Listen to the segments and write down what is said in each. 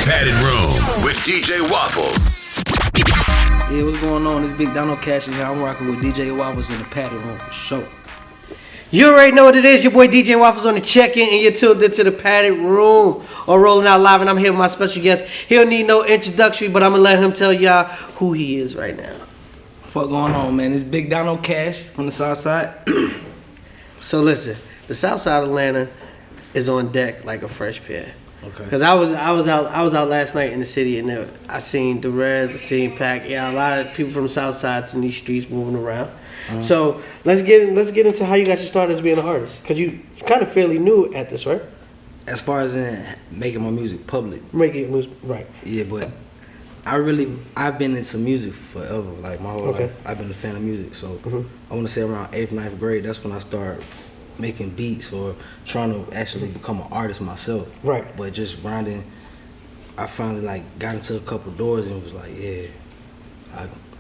Padded Room with DJ Waffles. Yeah, what's going on? It's Big Dano Cashh here. I'm rocking with DJ Waffles in the Padded Room for sure. You already know what it is. Your boy DJ Waffles on the check-in, and you're tuned into the Padded Room or Rolling Out Live, and I'm here with my special guest. He don't need no introduction, but I'm gonna let him tell y'all who he is right now. Fuck going on, man? It's Big Dano Cashh from the South Side. So listen, the South Side of Atlanta is on deck like a fresh pair. Okay. Cause I was out last night in the city, and I seen Derez, I seen Pac. Yeah, a lot of people from the South Side's in these streets moving around. So let's get into how you got your start as being an artist, cause you kind of fairly new at this, right? As far as in making my music public. Making it loose, right? Yeah, but I've been into music forever, like my whole life. I've been a fan of music, so I want to say around 8th, 9th grade, that's when I started making beats or trying to actually become an artist myself. Right. But just grinding, I finally like got into a couple doors and was like, yeah,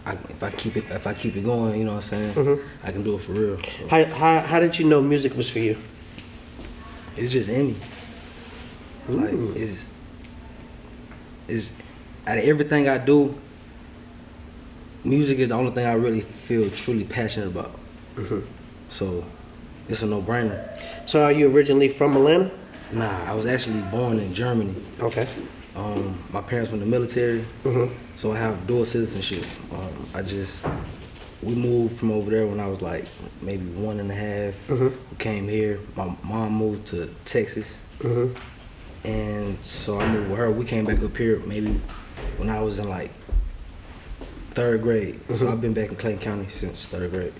if I keep it going, you know what I'm saying, I can do it for real. So. How did you know music was for you? It's just in me. Like it's out of everything I do, music is the only thing I really feel truly passionate about. So it's a no-brainer. So are you originally from Atlanta? Nah, I was actually born in Germany. Okay. My parents were in the military, so I have dual citizenship. We moved from over there when I was like maybe 1.5. We came here. My mom moved to Texas, and so I moved with her. We came back up here maybe when I was in like 3rd grade. So I've been back in Clayton County since 3rd grade.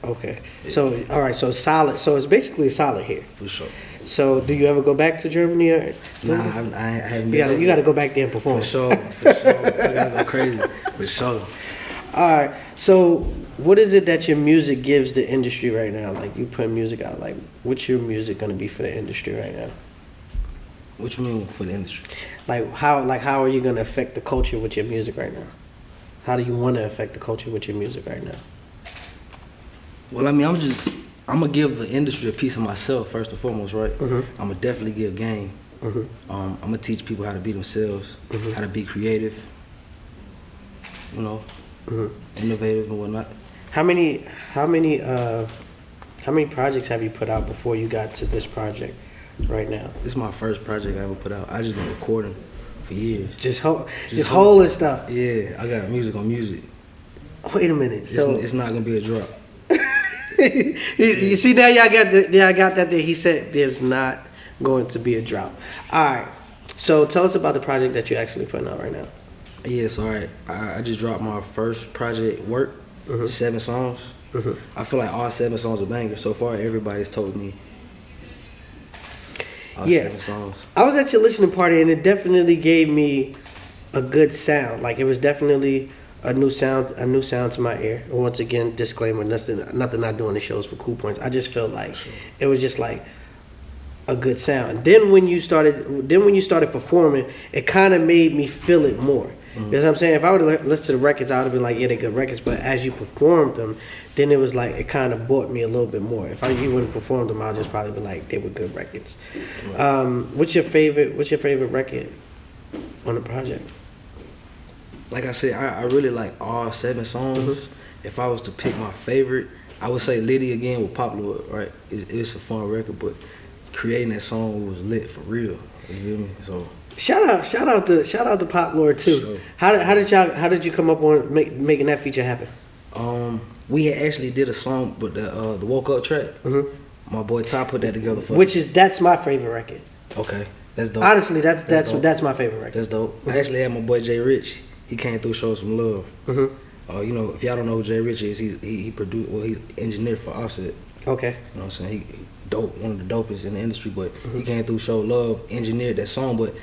Okay. So all right. So solid. So it's basically solid here. For sure. So do you ever go back to Germany? Or Nah, I haven't. You gotta go back there and perform. For sure. I gotta go crazy. For sure. All right. So what is it that your music gives the industry right now? Like you put music out. Like what's your music gonna be for the industry right now? What you mean for the industry? Like how are you gonna affect the culture with your music right now? How do you want to affect the culture with your music right now? Well, I mean, I'm gonna give the industry a piece of myself first and foremost, right? I'm gonna definitely give game. I'm gonna teach people how to be themselves, how to be creative, you know, innovative and whatnot. How many projects have you put out before you got to this project right now? This is my first project I ever put out. I just been recording for years. Just holding stuff. Yeah, I got music on music. Wait a minute. So it's not gonna be a drop. You see now, y'all got that there. He said there's not going to be a drop. All right. So tell us about the project that you're actually putting out right now. Yes, all right. I just dropped my first project, Work, 7 songs. I feel like all 7 songs are bangers. So far, everybody's told me all 7 songs. I was at your listening party, and it definitely gave me a good sound. Like, it was definitely a new sound to my ear. And once again, disclaimer, nothing I do on the shows for cool points. I just felt like it was just like a good sound. Then when you started performing, it kind of made me feel it more. You know what I'm saying? If I would have listened to the records, I would have been like, yeah, they're good records. But as you performed them, then it was like it kind of bought me a little bit more. If you wouldn't perform them, I'd just probably be like, they were good records. What's your favorite record on the project? Like I said, I really like all 7 songs. If I was to pick my favorite, I would say Liddy again with Pop Lord, right? It's a fun record, but creating that song was lit for real. You feel me? So shout out to Pop Lord too. Sure. How did you come up on making that feature happen? We had actually did a song, but the Woke Up track. My boy Ty put that together for me. That's my favorite record. Okay, that's dope. Honestly, that's my favorite record. That's dope. I actually had my boy Jay Rich. He came through, showed some love. You know, if y'all don't know who Jay Rich is, he produced. Well, he's engineered for Offset. Okay. You know what I'm saying? He dope, one of the dopest in the industry. But he came through, showed love, engineered that song. But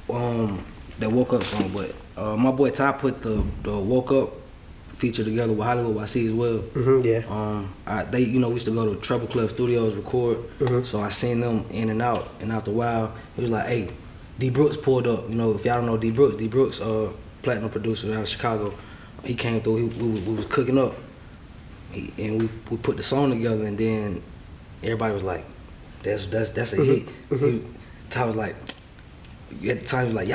that Woke Up song. But my boy Ty put the Woke Up feature together with Hollywood YC as well. They we used to go to Treble Clef Studios record. So I seen them in and out. And after a while, he was like, "Hey, D Brooks pulled up." You know, if y'all don't know D Brooks, platinum producer out of Chicago. He came through. We was cooking up, and we put the song together. And then everybody was like, "That's a hit." Ty was like, at the time he was like,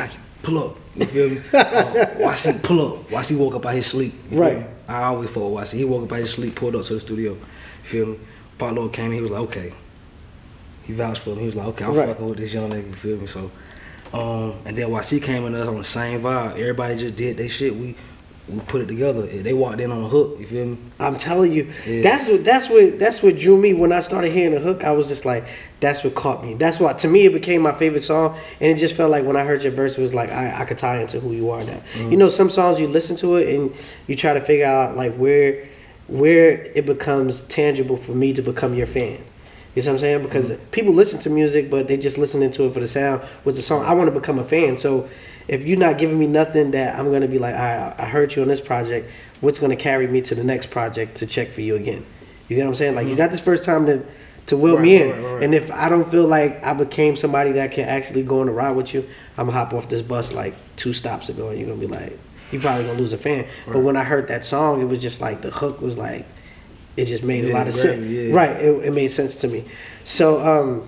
pull up. You feel me? YC, pull up. YC woke up out his sleep. You feel me? I always fuck with YC. He woke up out his sleep, pulled up to the studio. You feel me? Paulo came in, he was like, okay. He vouched for him. He was like, okay, I'm fucking with this young nigga. You feel me? So, and then YC came in us on the same vibe. Everybody just did their shit. We put it together. They walked in on a hook. You feel me? I'm telling you, that's what drew me. When I started hearing the hook, I was just like, that's what caught me. That's why, to me, it became my favorite song. And it just felt like when I heard your verse, it was like I could tie into who you are now. Mm-hmm. You know, some songs you listen to it and you try to figure out like where it becomes tangible for me to become your fan. You know what I'm saying? Because people listen to music, but they just listening to it for the sound. What's the song? I want to become a fan. So if you're not giving me nothing that I'm going to be like, all right, I heard you on this project, what's going to carry me to the next project to check for you again? You get what I'm saying? Like, you got this first time to will me in. Right. And if I don't feel like I became somebody that can actually go on a ride with you, I'm going to hop off this bus like 2 stops ago and you're going to be like, you probably going to lose a fan. Right. But when I heard that song, it was just like, the hook was like, it just made a lot of sense. Yeah. Right, it made sense to me. So,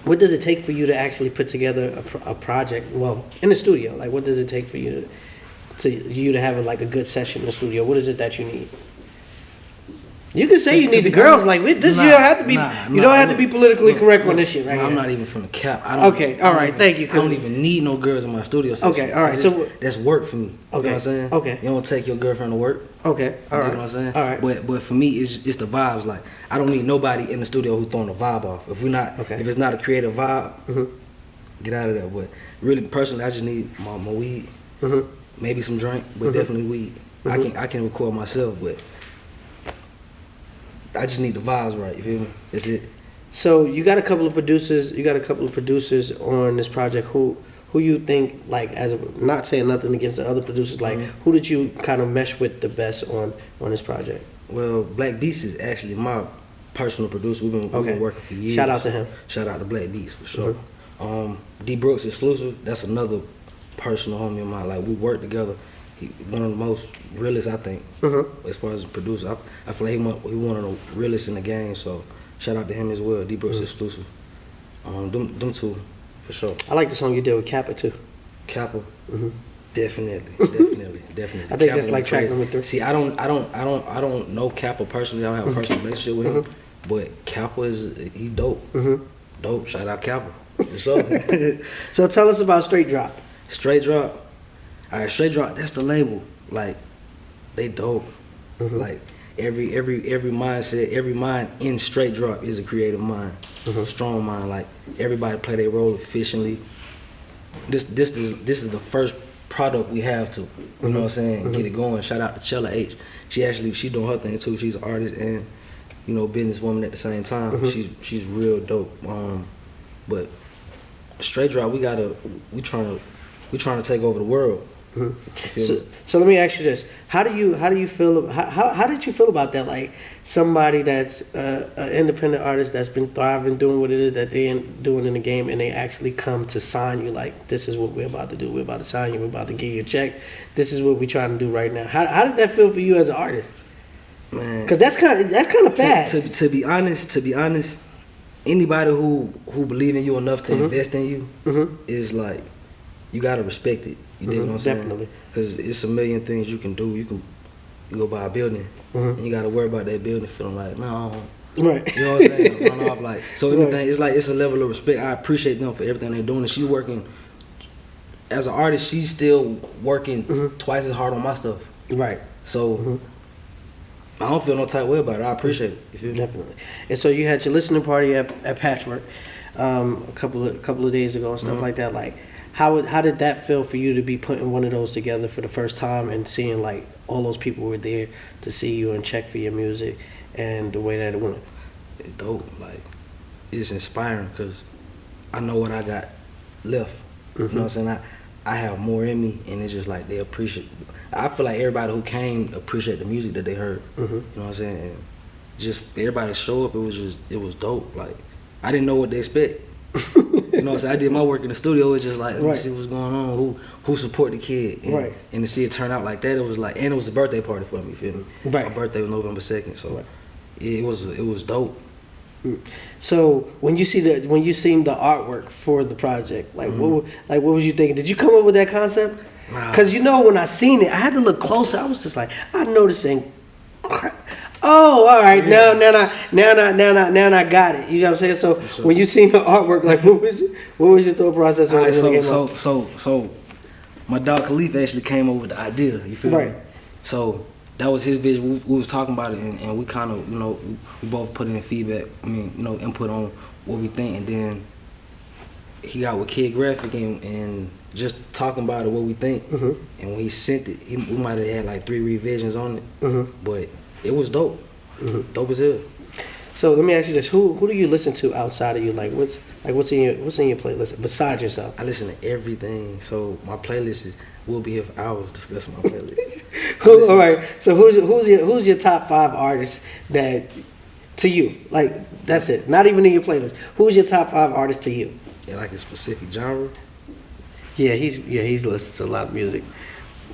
what does it take for you to actually put together a project? Well, in the studio, like what does it take for you to have a good session in the studio? What is it that you need? You can say you need the girls. Like this, you don't have to be. You don't have to be politically correct on this shit, right? I'm not even from the cap. Okay, all right, thank you. I don't even need no girls in my studio session. Okay, all right. So that's work for me. Okay, you know what I'm saying? Okay. You don't take your girlfriend to work. Okay, all right. You know what I'm saying? All right. But for me, it's the vibes. Like I don't need nobody in the studio who's throwing a vibe off. If it's not a creative vibe, get out of there. But really, personally, I just need my weed, maybe some drink, but definitely weed. I can record myself, but I just need the vibes right. You feel me? That's it. So you got a couple of producers. You got a couple of producers on this project. Who you think, like, not saying nothing against the other producers, like who did you kind of mesh with the best on this project? Well, Black Beast is actually my personal producer. We've been working for years. Shout out to him. Shout out to Black Beast for sure. D Brooks exclusive. That's another personal homie of mine. Like we work together. He one of the most realest, I think, as far as a producer. I feel like he one of the realest in the game. So shout out to him as well. D Brooks exclusive. Them two for sure. I like the song you did with Kappa too. Kappa. Definitely. I think Kappa that's like track number 3. See, I don't know Kappa personally. I don't have a personal relationship with him. But Kappa he dope. Dope. Shout out Kappa. So tell us about Straight Drop. Straight Drop. All right, Straight Drop. That's the label. Like, they dope. Like every mindset, every mind in Straight Drop is a creative mind, strong mind. Like everybody play their role efficiently. This is the first product we have to, you know what I'm saying, get it going. Shout out to Chella H. She doing her thing too. She's an artist and, you know, businesswoman at the same time. She's real dope. But Straight Drop, we trying to take over the world. So let me ask you this: how did you feel? How did you feel about that? Like somebody that's an independent artist that's been thriving, doing what it is that they doing in the game, and they actually come to sign you. Like, this is what we're about to do. We're about to sign you. We're about to give you a check. This is what we're trying to do right now. How did that feel for you as an artist? Man, because that's kind of fast. To be honest, anybody who believe in you enough to invest in you is like, you gotta respect it. You dig what I'm saying? Definitely. Because it's a million things you can do. You go buy a building, and you gotta worry about that building feeling like, no. Right. You know what I'm saying? Run off like. So anything, it's like, it's a level of respect. I appreciate them for everything they're doing. And she working, as an artist, she's still working twice as hard on my stuff. Right. So I don't feel no type of way about it. I appreciate it. You feel me? Definitely. And so you had your listening party at Patchwork a couple of days ago and stuff like that. Like, how did that feel for you to be putting one of those together for the first time and seeing like all those people were there to see you and check for your music and the way that it went? It's dope. Like, it's inspiring because I know what I got left. You know what I'm saying? I have more in me, and it's just like they appreciate. I feel like everybody who came appreciate the music that they heard. You know what I'm saying? And just everybody show up. It was dope. Like, I didn't know what to expect. You know what I'm saying? I did my work in the studio. It was just like, let me see what's going on. Who support the kid? And, and to see it turn out like that, it was like, and it was a birthday party for me. You feel me? Right. My birthday was November 2nd, so it was dope. So when you seen the artwork for the project, like what was you thinking? Did you come up with that concept? Because when I seen it, I had to look closer. I was just like, I noticing. Oh, all right. Now I got it. You know what I'm saying? So when you seen the artwork, like what was your thought process? All right, so my dog Khalif actually came up with the idea. You feel me? So that was his vision. We was talking about it, and we kind of, we both put in feedback. I mean, input on what we think, and then he got with Kid Graphic and just talking about it, what we think. And when he sent it, we might have had like 3 revisions on it, but it was dope. Dope as hell. So let me ask you this: Who do you listen to outside of you? Like what's in your playlist besides yourself? I listen to everything. So my playlist we'll be here for hours discussing my playlist. All right. So who's your top 5 artists that to you? Like that's it. Not even in your playlist. Who's your top 5 artists to you? Yeah, like a specific genre. Yeah, he's listened to a lot of music.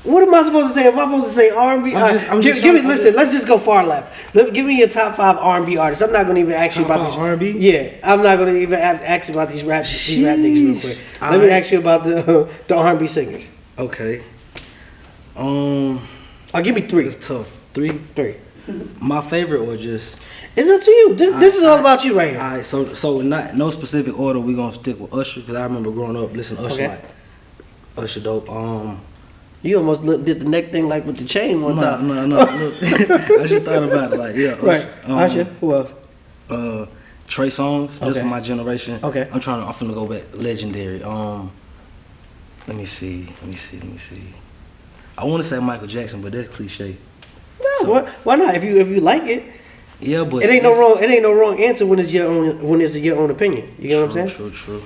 What am I supposed to say? Am I supposed to say R&B? Listen, let's just go far left. Give me your top 5 R&B artists. I'm not going to even ask you about these R&B. Yeah, I'm not going to even ask you about these rap niggas real quick. Let me ask you about the R&B singers. Okay. I'll give me 3. It's tough. 3. My favorite or just. It's up to you. This is all about you right here. All right. So no specific order. We gonna stick with Usher because I remember growing up listening to Usher. Like Usher dope. You almost did the neck thing like with the chain one time. No. Look, I just thought about it. Like, yeah. Usher. Right. Usher. Who else? Trey Songz, just for my generation. Okay. I'm finna go back legendary. Let me see. I want to say Michael Jackson, but that's cliche. No, so, why not? If you like it. Yeah, but it ain't no wrong answer when it's your own opinion. You know what I'm saying? True.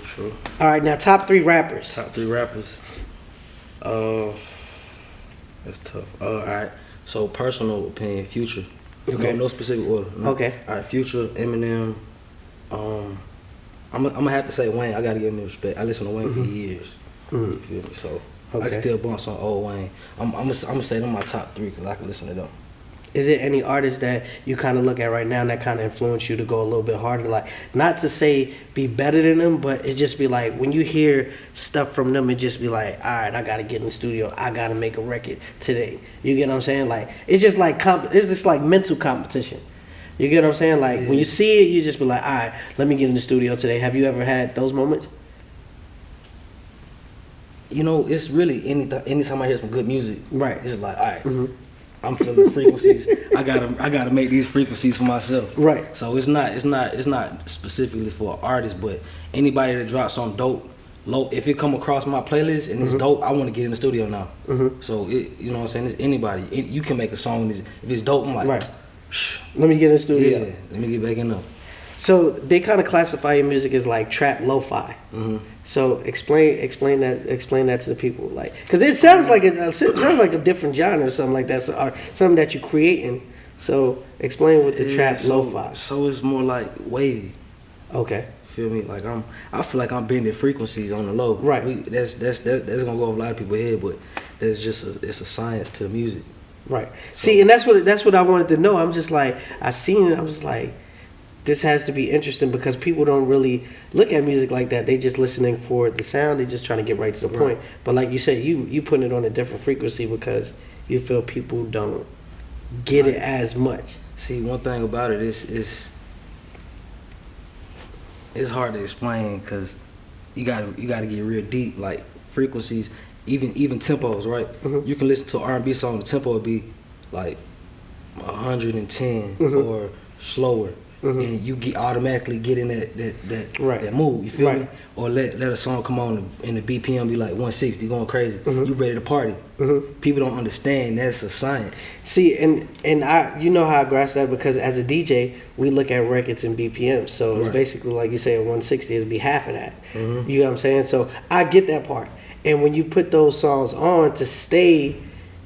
All right, now top 3 rappers. That's tough. All right. So personal opinion, Future. Okay. No specific order. No. Okay. All right, Future, Eminem. I'm gonna have to say Wayne. I gotta give him respect. I listened to Wayne for years. You feel me? So I can still bounce on old Wayne. I'm gonna say them my top 3 because I can listen to them. Is there any artists that you kind of look at right now that kind of influence you to go a little bit harder? Like, not to say be better than them, but it just be like, when you hear stuff from them, it just be like, all right, I got to get in the studio. I got to make a record today. You get what I'm saying? Like, it's just like mental competition. You get what I'm saying? Like, when you see it, you just be like, all right, let me get in the studio today. Have you ever had those moments? It's really anytime I hear some good music, right? It's like, all right, I'm feeling frequencies. I gotta make these frequencies for myself. Right. So it's not specifically for an artist, but anybody that drops some dope, if it come across my playlist and it's dope, I want to get in the studio now. So you know what I'm saying? It's anybody. You can make a song. If it's dope, I'm like, right. Let me get in the studio. Yeah. Let me get back in there. So they kind of classify your music as like trap lo-fi. So explain that to the people, like, because it sounds like a different genre or something like that, or something that you're creating. So explain what the trap lo-fi. So it's more like wavy. Okay. Feel me? Like I feel like I'm bending frequencies on the low. Right. That's gonna go over a lot of people's head, but that's just it's a science to music. Right. So, see, and that's what I wanted to know. I'm just like, I seen it. I was like, this has to be interesting because people don't really look at music like that. They just listening for the sound. They just trying to get right to the point. But like you said, you putting it on a different frequency because you feel people don't get it as much. See, one thing about it is it's hard to explain because you gotta get real deep. Like frequencies, even tempos, right? You can listen to an R&B song. The tempo would be like 110 or slower. And you automatically get in that mood, you feel me? Or let a song come on and the BPM be like 160, going crazy. You ready to party. People don't understand that's a science. See, and I, you know how I grasp that because as a DJ, we look at records in BPM. So it's basically like you say, 160 it'd be half of that. You know what I'm saying? So I get that part. And when you put those songs on to stay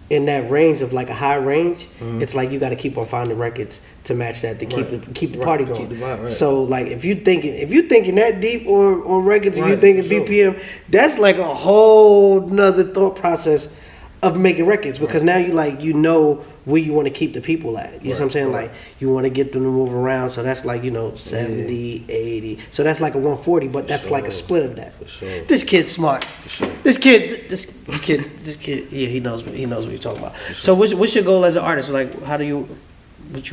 in that range of like a high range, it's like you got to keep on finding records to match that to keep the party going. Keep the vibe, So like if you thinking that deep on records and you thinking BPM, that's like a whole nother thought process of making records, because now you know where you want to keep the people at. You know what I'm saying? Right. Like, you want to get them to move around, so that's like, 70, 80. So that's like a 140, but that's like a split of that. For sure. This kid's smart. For sure. This kid, yeah, he knows what he's talking about. So what's your goal as an artist? Like, what you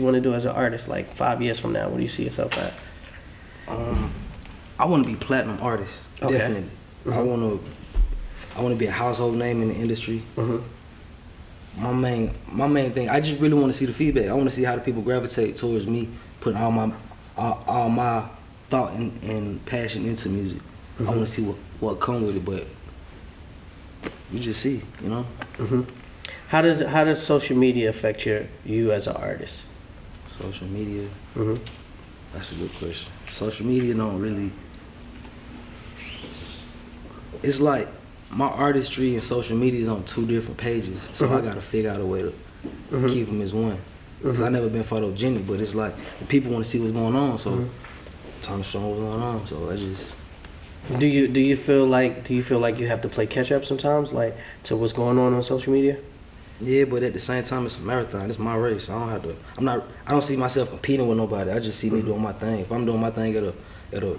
want to do as an artist? Like 5 years from now, what do you see yourself at? I want to be platinum artist. Okay. Definitely. I want to be a household name in the industry. My main thing, I just really want to see the feedback. I want to see how the people gravitate towards me putting all my thought and passion into music. I want to see what come with it, but we just see, How does social media affect you as an artist? Social media. That's a good question. Social media don't really. It's like my artistry and social media is on 2 different pages, so I gotta figure out a way to keep them as one. Cause I never been photogenic, but it's like the people want to see what's going on, so I'm trying to show them what's going on. So I just. Do you feel like you have to play catch up sometimes, like to what's going on social media? Yeah, but at the same time, it's a marathon. It's my race. I don't have to. I don't see myself competing with nobody. I just see me doing my thing. If I'm doing my thing at a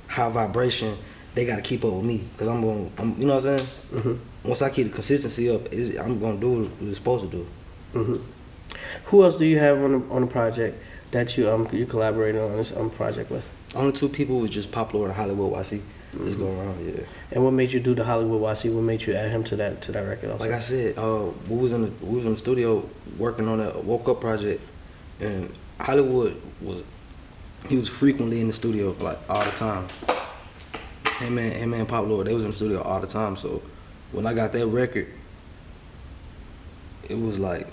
high vibration, they gotta keep up with me. Cause I'm you know what I'm saying? Once I keep the consistency up, I'm gonna do what we're supposed to do. Who else do you have on the project that you collaborated on this project with? Only 2 people was just Pop Lord and Hollywood YC. Just going around, yeah. And what made you do the Hollywood YC? What made you add him to that record also? Like I said, we was in the studio working on that Woke Up project, and Hollywood was frequently in the studio like all the time. Him and Pop Lord, they was in the studio all the time. So when I got that record, it was like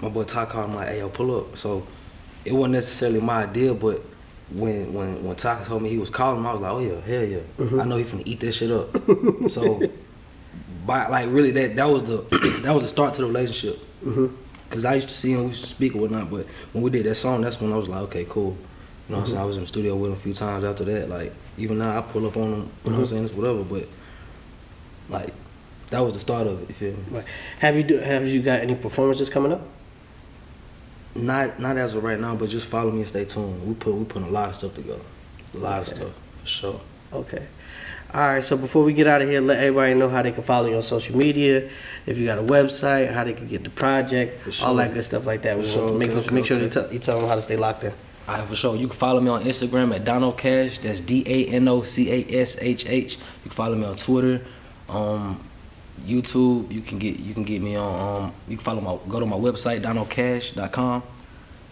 my boy Ty called him like, "Hey, yo, pull up." So it wasn't necessarily my idea, but when Ty told me he was calling him, I was like, "Oh yeah, hell yeah!" I know he finna eat that shit up. So, really, that was the start to the relationship. Cause I used to see him, we used to speak or whatnot, but when we did that song, that's when I was like, okay, cool. You know what I'm saying? I was in the studio with him a few times after that. Like, even now I pull up on him, you know what I'm saying, it's whatever, but like that was the start of it, you feel me? Right. Have you got any performances coming up? Not as of right now, but just follow me and stay tuned. We put a lot of stuff together. A lot of stuff, for sure. Okay. All right, so before we get out of here, let everybody know how they can follow you on social media, if you got a website, how they can get the project, all that good stuff like that. We want to make sure you tell them how to stay locked in. All right, for sure. You can follow me on Instagram at Dano Cashh. That's DanoCashh. You can follow me on Twitter, YouTube. You can get me on. You can go to my website DanoCashh.com.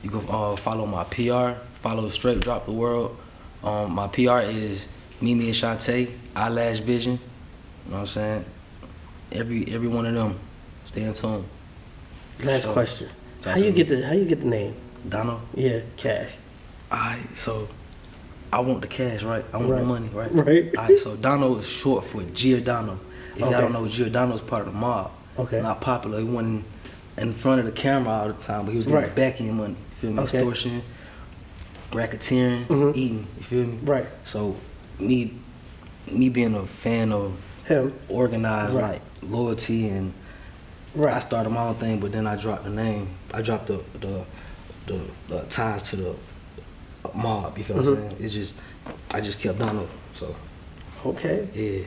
You can follow my PR. Follow Straight Drop the World. My PR is Mimi and Shantae, Eyelash Vision. You know what I'm saying? Every one of them. Stay in tune. Last question. How you get the name? Dano? Yeah, Cashh. Alright, so I want the cash, right? I want the money, right? Right. Alright, so Dano is short for Giordano. If y'all don't know, Giordano's part of the mob. Okay. Not popular. He wasn't in front of the camera all the time, but he was getting back end money. You feel me? Okay. Extortion, racketeering, eating. You feel me? Right. So me being a fan of him, organized like loyalty, and I started my own thing, but then I dropped the name. I dropped the ties to the mob. You feel what I'm saying? I just kept Dano. So okay, yeah.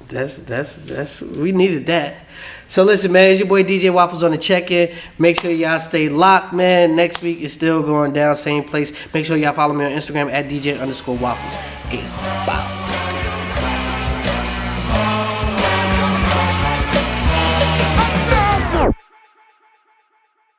That's we needed that. So listen, man, it's your boy DJ Waffles on the check-in. Make sure y'all stay locked, man. Next week is still going down, same place. Make sure y'all follow me on Instagram at DJ_Waffles. Hey, bye.